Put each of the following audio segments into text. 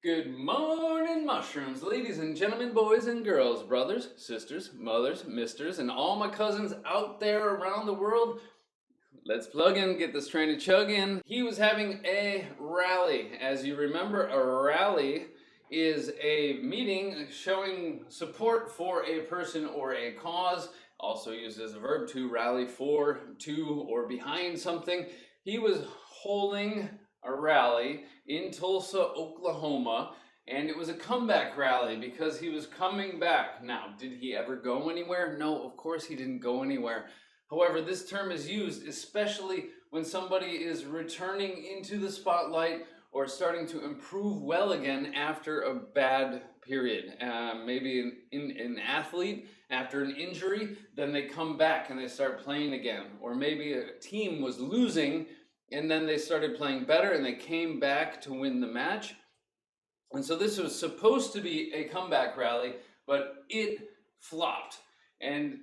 Good morning, mushrooms, ladies and gentlemen, boys and girls, brothers, sisters, mothers, misters, and all my cousins out there around the world. Let's plug in, get this train to chug in. He was having a rally. As you remember, a rally is a meeting showing support for a person or a cause, also used as a verb to rally for, to, or behind something. He was holding a rally in Tulsa, Oklahoma, and it was a comeback rally because he was coming back. Now, did he ever go anywhere? No, of course he didn't go anywhere. However, this term is used especially when somebody is returning into the spotlight or starting to improve well again after a bad period. Maybe an athlete after an injury, then they come back and they start playing again. Or maybe a team was losing and then they started playing better and they came back to win the match. And so this was supposed to be a comeback rally, but it flopped. And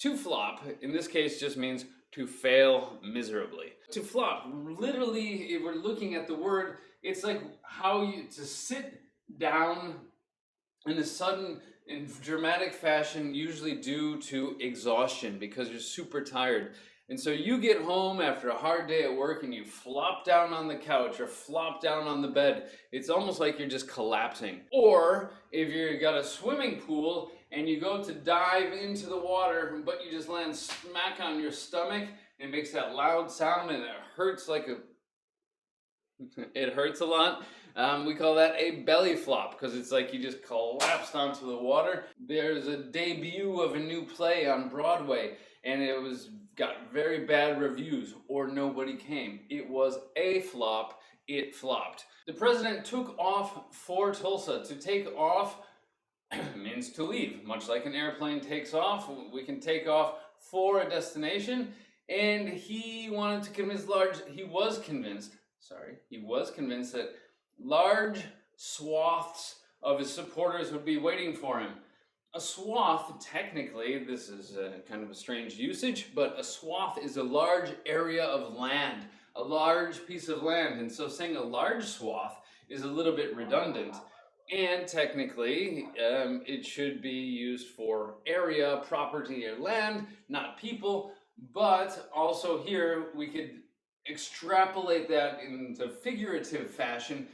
to flop, in this case, just means to fail miserably. To flop, literally, if we're looking at the word, it's like how to sit down in a sudden and dramatic fashion, usually due to exhaustion because you're super tired. And so you get home after a hard day at work and you flop down on the couch or flop down on the bed. It's almost like you're just collapsing. Or if you've got a swimming pool and you go to dive into the water, but you just land smack on your stomach and it makes that loud sound and it hurts like it hurts a lot. We call that a belly flop because it's like you just collapsed onto the water. There's a debut of a new play on Broadway and it got very bad reviews or nobody came. It was a flop. It flopped. The president took off for Tulsa. To take off means to leave. Much like an airplane takes off, we can take off for a destination. And he wanted to convince he was convinced that large swaths of his supporters would be waiting for him. A swath, technically, this is kind of a strange usage, but a swath is a large area of land, a large piece of land. And so saying a large swath is a little bit redundant. And technically, it should be used for area, property, or land, not people. But also here, we could extrapolate that into figurative fashion,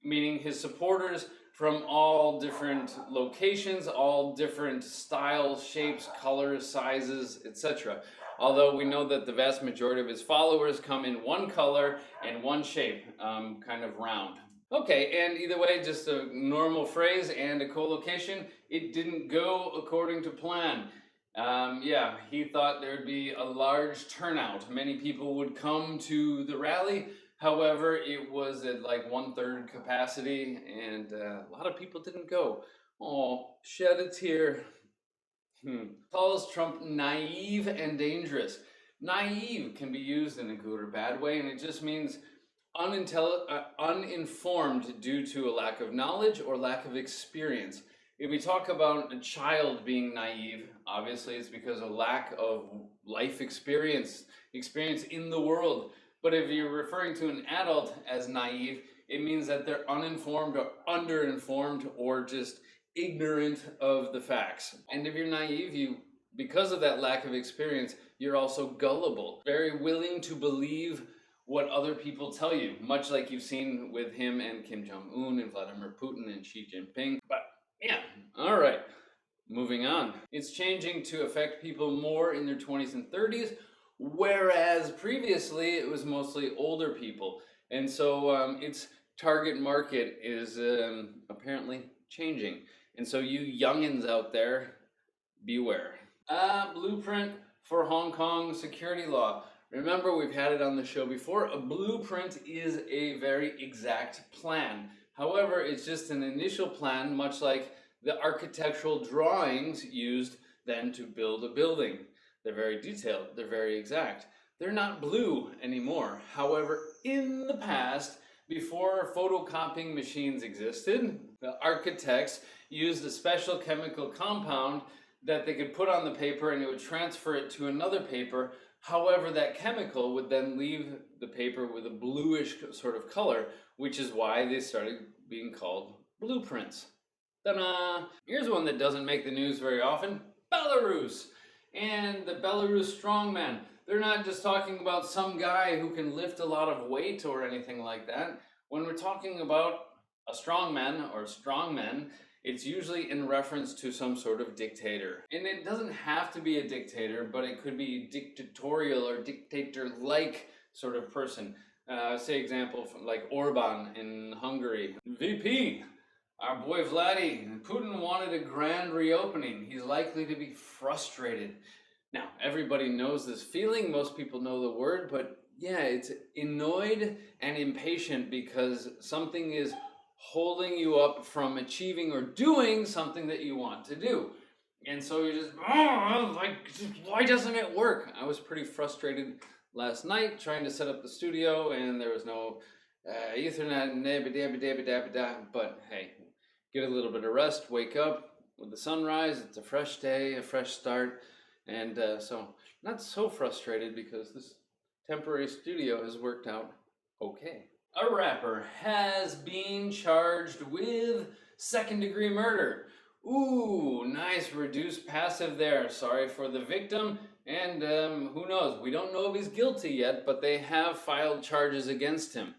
meaning his supporters from all different locations, all different styles, shapes, colors, sizes, etc. Although we know that the vast majority of his followers come in one color and one shape, kind of round. Okay, and either way, just a normal phrase and a co-location. It didn't go according to plan. Yeah, he thought there'd be a large turnout. Many people would come to the rally. However, it was at like 1/3 capacity, and a lot of people didn't go. Oh, shed a tear. Calls Trump naive and dangerous. Naive can be used in a good or bad way, and it just means uninformed due to a lack of knowledge or lack of experience. If we talk about a child being naive, obviously it's because of lack of life experience in the world. But if you're referring to an adult as naive, it means that they're uninformed or underinformed or just ignorant of the facts. And if you're naive, because of that lack of experience, you're also gullible, very willing to believe what other people tell you, much like you've seen with him and Kim Jong-un and Vladimir Putin and Xi Jinping. But yeah, all right, moving on. It's changing to affect people more in their 20s and 30s, whereas previously it was mostly older people. And so its target market is apparently changing. And so you youngins out there, beware. Blueprint for Hong Kong security law. Remember, we've had it on the show before. A blueprint is a very exact plan. However, it's just an initial plan, much like the architectural drawings used then to build a building. They're very detailed, they're very exact. They're not blue anymore. However, in the past, before photocopying machines existed, the architects used a special chemical compound that they could put on the paper and it would transfer it to another paper. However, that chemical would then leave the paper with a bluish sort of color, which is why they started being called blueprints. Ta-da! Here's one that doesn't make the news very often. Belarus! And the Belarus strongman. They're not just talking about some guy who can lift a lot of weight or anything like that. When we're talking about a strongman or strongmen, it's usually in reference to some sort of dictator. And it doesn't have to be a dictator, but it could be dictatorial or dictator-like sort of person. Say example from like Orban in Hungary. VP, our boy Vladdy, Putin wanted a grand reopening. He's likely to be frustrated. Now, everybody knows this feeling. Most people know the word, but yeah, it's annoyed and impatient because something is holding you up from achieving or doing something that you want to do. And so you're just, why doesn't it work? I was pretty frustrated last night trying to set up the studio and there was no Ethernet, but hey, get a little bit of rest, wake up with the sunrise, it's a fresh day, a fresh start, and so not so frustrated because this temporary studio has worked out okay. A rapper has been charged with second-degree murder. Ooh, nice reduced passive there. Sorry for the victim. And who knows? We don't know if he's guilty yet, but they have filed charges against him.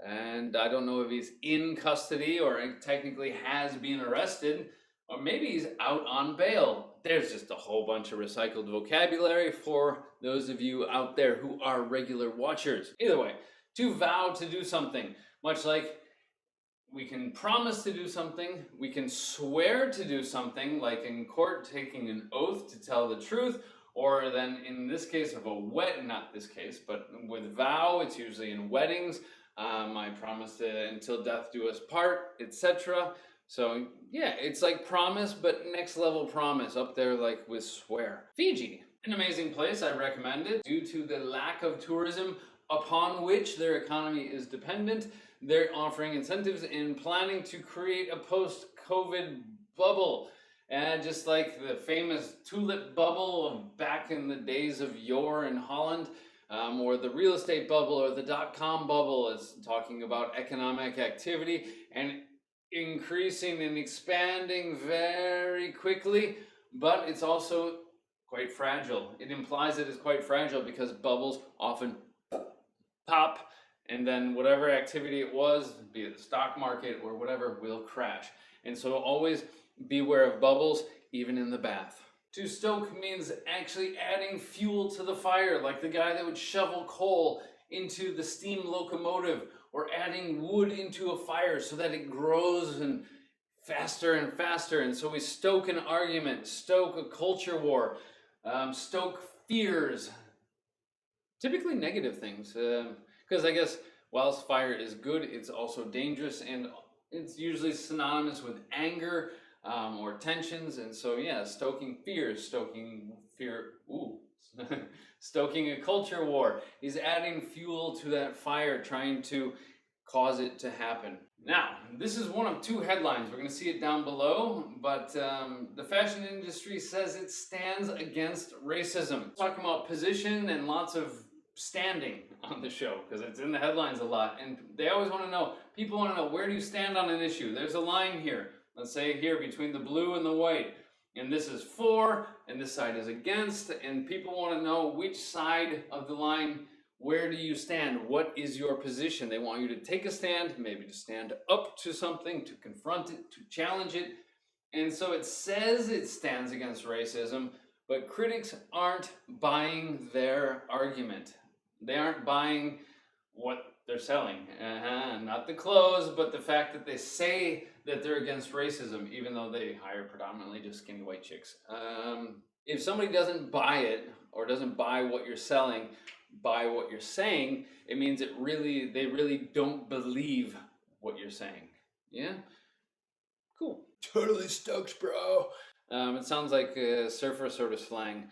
And I don't know if he's in custody or technically has been arrested, or maybe he's out on bail. There's just a whole bunch of recycled vocabulary for those of you out there who are regular watchers. Either way, to vow to do something, much like we can promise to do something, we can swear to do something, like in court taking an oath to tell the truth, or then in this case of a not this case, but with vow, it's usually in weddings. I promise to until death do us part, etc. So yeah, it's like promise, but next level promise, up there like with swear. Fiji, an amazing place, I recommend it. Due to the lack of tourism upon which their economy is dependent, they're offering incentives and planning to create a post-COVID bubble. And just like the famous tulip bubble of back in the days of yore in Holland, or the real estate bubble or the dot-com bubble, is talking about economic activity and increasing and expanding very quickly, but it's also quite fragile. It implies it is quite fragile because bubbles often pop, and then whatever activity it was, be it the stock market or whatever, will crash. And so always beware of bubbles, even in the bath. To stoke means actually adding fuel to the fire, like the guy that would shovel coal into the steam locomotive, or adding wood into a fire so that it grows and faster and faster. And so we stoke an argument, stoke a culture war, stoke fears. Typically negative things, because I guess whilst fire is good, it's also dangerous, and it's usually synonymous with anger or tensions. And so yeah, stoking fears, stoking a culture war. He's adding fuel to that fire, trying to cause it to happen. Now, this is one of two headlines. We're going to see it down below, but the fashion industry says it stands against racism. Talking about position and lots of standing on the show, because it's in the headlines a lot, and they always want to know, people want to know, where do you stand on an issue? There's a line here, let's say here between the blue and the white, and this is for, and this side is against, and people want to know which side of the line, where do you stand? What is your position? They want you to take a stand, maybe to stand up to something, to confront it, to challenge it. And so it says it stands against racism, but critics aren't buying their argument. They aren't buying what they're selling. Not the clothes, but the fact that they say that they're against racism, even though they hire predominantly just skinny white chicks. If somebody doesn't buy it, or doesn't buy what you're selling, buy what you're saying, it means they really don't believe what you're saying. Yeah? Cool. Totally stoked, bro. It sounds like surfer sort of slang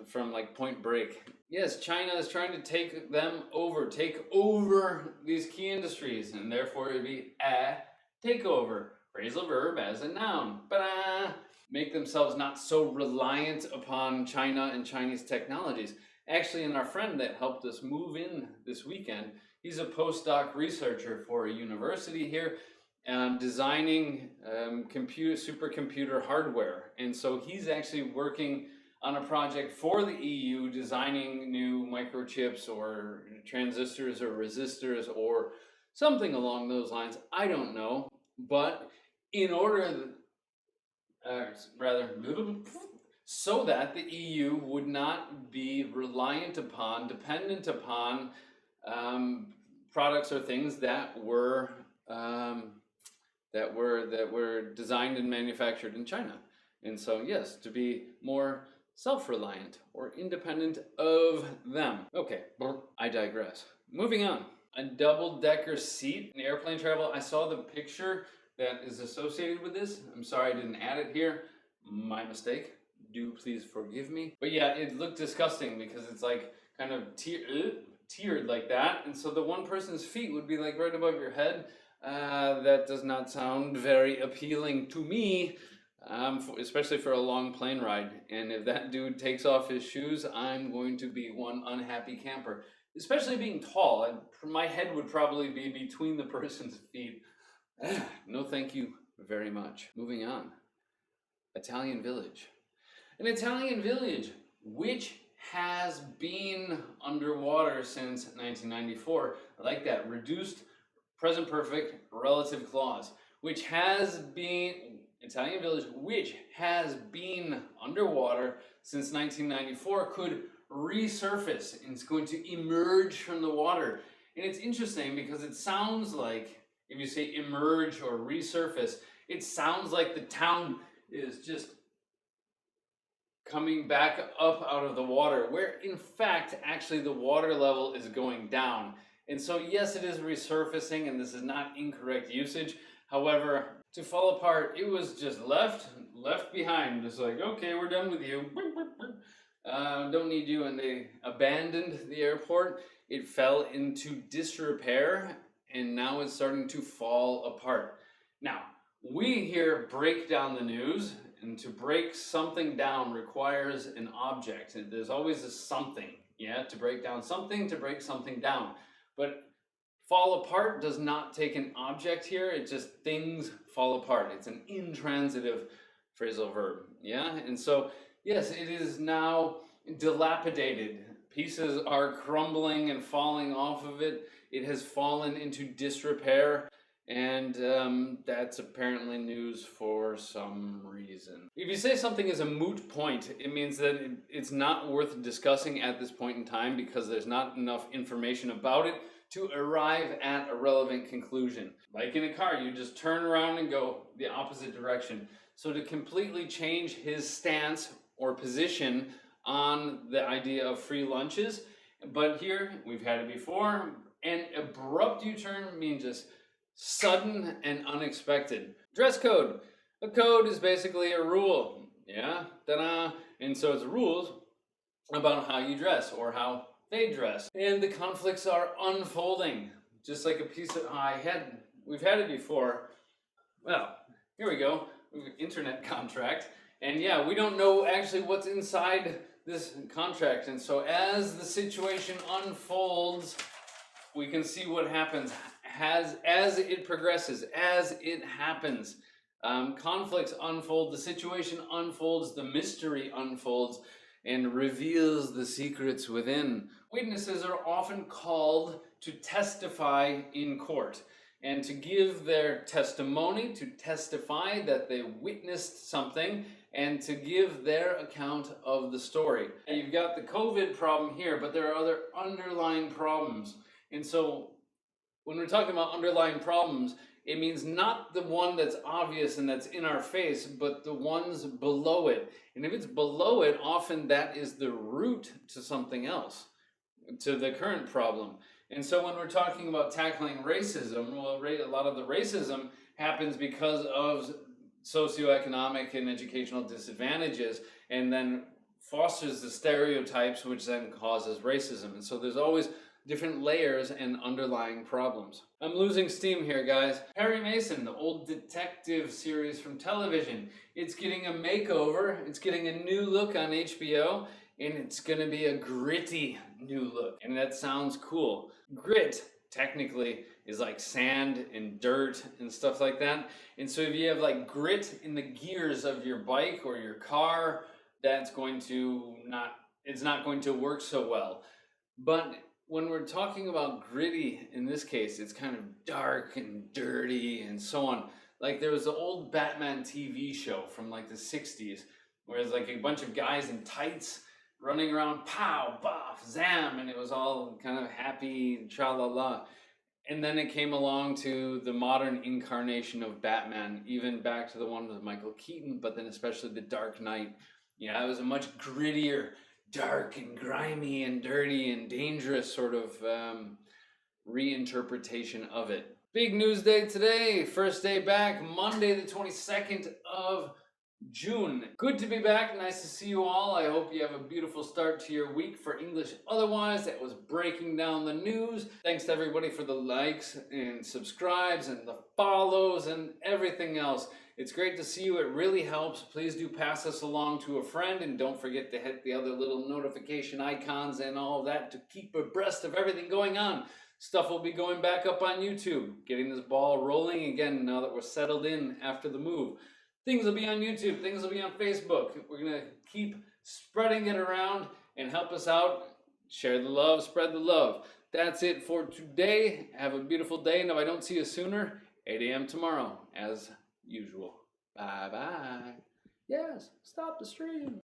from like Point Break. Yes, China is trying to take over these key industries, and therefore it'd be a takeover. Phrasal verb as a noun. Ba-da! Make themselves not so reliant upon China and Chinese technologies. Actually, and our friend that helped us move in this weekend, he's a postdoc researcher for a university here, designing supercomputer hardware. And so he's actually working on a project for the EU, designing new microchips or transistors or resistors or something along those lines. I don't know. But in order, so that the EU would not be dependent upon products or things that were designed and manufactured in China. And so, yes, to be more self-reliant or independent of them. Okay, I digress. Moving on. A double-decker seat in airplane travel. I saw the picture that is associated with this. I'm sorry I didn't add it here. My mistake. Do please forgive me. But yeah, it looked disgusting because it's like kind of tiered like that. And so the one person's feet would be like right above your head. That does not sound very appealing to me, especially for a long plane ride. And if that dude takes off his shoes, I'm going to be one unhappy camper. Especially being tall, my head would probably be between the person's feet. No thank you very much. Moving on. Italian village. An Italian village which has been underwater since 1994. I like that. Reduced present perfect relative clause. Which has been, Italian village which has been underwater since 1994 could resurface and it's going to emerge from the water. And it's interesting because it sounds like, if you say emerge or resurface, it sounds like the town is just coming back up out of the water, where in fact, actually the water level is going down. And so yes, it is resurfacing, and this is not incorrect usage. However, to fall apart, it was just left behind. Just like, okay, we're done with you. Don't need you. And they abandoned the airport. It fell into disrepair, and now it's starting to fall apart. Now, we here break down the news, and to break something down requires an object. And there's always a something, yeah, to break down something, to break something down. But fall apart does not take an object here, it just things fall apart. It's an intransitive phrasal verb, yeah? And so, yes, it is now dilapidated. Pieces are crumbling and falling off of it. It has fallen into disrepair. And that's apparently news for some reason. If you say something is a moot point, it means that it's not worth discussing at this point in time because there's not enough information about it to arrive at a relevant conclusion. Like in a car, you just turn around and go the opposite direction. So to completely change his stance or position on the idea of free lunches, but here, we've had it before, an abrupt U-turn means just sudden and unexpected. Dress code. A code is basically a rule. Yeah? Ta-da! And so it's rules about how you dress or how they dress. And the conflicts are unfolding. Just like a piece of... we've had it before. Well, here we go. Internet contract. And yeah, we don't know actually what's inside this contract. And so as the situation unfolds, we can see what happens. As it progresses, as it happens, conflicts unfold, the situation unfolds, the mystery unfolds, and reveals the secrets within. Witnesses are often called to testify in court and to give their testimony, to testify that they witnessed something, and to give their account of the story. And you've got the COVID problem here, but there are other underlying problems. And so when we're talking about underlying problems, it means not the one that's obvious and that's in our face, but the ones below it. And if it's below it, often that is the root to something else, to the current problem. And so when we're talking about tackling racism, well, a lot of the racism happens because of socioeconomic and educational disadvantages, and then fosters the stereotypes, which then causes racism. And so there's always different layers and underlying problems. I'm losing steam here, guys. Perry Mason, the old detective series from television. It's getting a makeover. It's getting a new look on HBO, and it's gonna be a gritty new look. And that sounds cool. Grit technically is like sand and dirt and stuff like that. And so if you have like grit in the gears of your bike or your car, that's going to not, it's not going to work so well. But when we're talking about gritty in this case, it's kind of dark and dirty and so on. Like there was the old Batman TV show from like the 60s, where it's like a bunch of guys in tights running around, pow, boff, zam, and it was all kind of happy, tra-la-la. And then it came along to the modern incarnation of Batman, even back to the one with Michael Keaton, but then especially The Dark Knight. Yeah, it was a much grittier, dark and grimy and dirty and dangerous sort of reinterpretation of it. Big news day today, first day back, Monday the 22nd of June. Good to be back. Nice to see you all. I hope you have a beautiful start to your week for English Otherwise. That was breaking down the news. Thanks to everybody for the likes and subscribes and the follows and everything else. It's great to see you. It really helps. Please do pass this along to a friend, and don't forget to hit the other little notification icons and all of that to keep abreast of everything going on. Stuff will be going back up on YouTube, getting this ball rolling again now that we're settled in after the move. Things will be on YouTube, things will be on Facebook. We're going to keep spreading it around and help us out. Share the love, spread the love. That's it for today. Have a beautiful day, and if I don't see you sooner, 8 a.m. tomorrow, as usual. Bye-bye. Yes, stop the stream.